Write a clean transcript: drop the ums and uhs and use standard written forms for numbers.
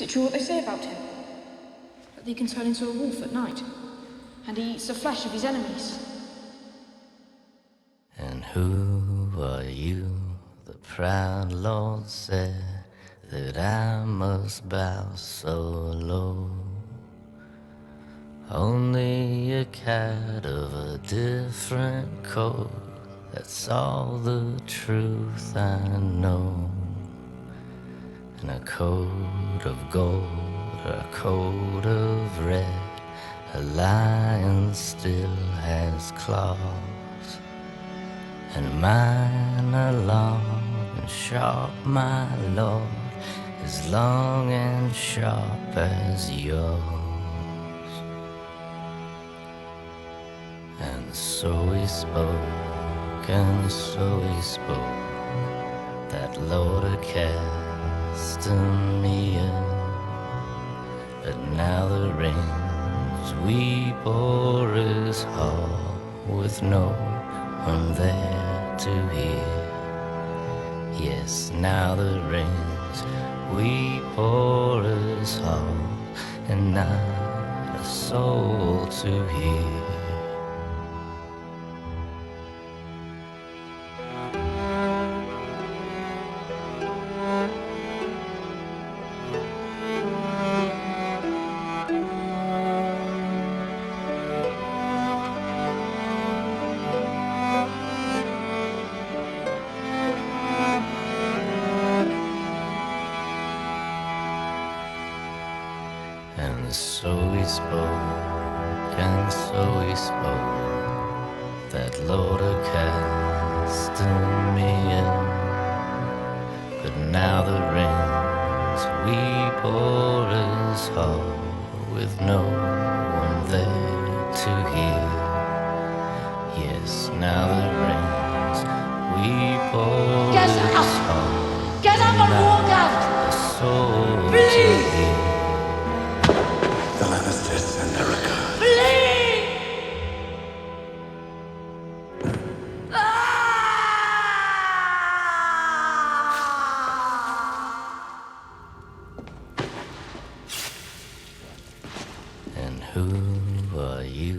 Is it true what they say about him? That he can turn into a wolf at night, and he eats the flesh of his enemies. And who are you? The proud Lord said that I must bow so low. Only a cat of a different coat, that's all the truth I know. And a coat of gold or a coat of red, a lion still has claws. And mine are long and sharp, my lord, as long and sharp as yours. And so he spoke, and so he spoke, that Lord of Castamere. But now the rains weep o'er his hall, with no one there to hear. Yes, now the rains weep o'er his hall, and not a soul to hear. And so he spoke, and so he spoke, that Lord of Castamere. But now the rains weep o'er his hall, with no one there to hear. Yes, now the rains weep o'er his hall, Get up and walk out! a soul Please! to hear. The Lannisters and Erica. Flee! And who are you?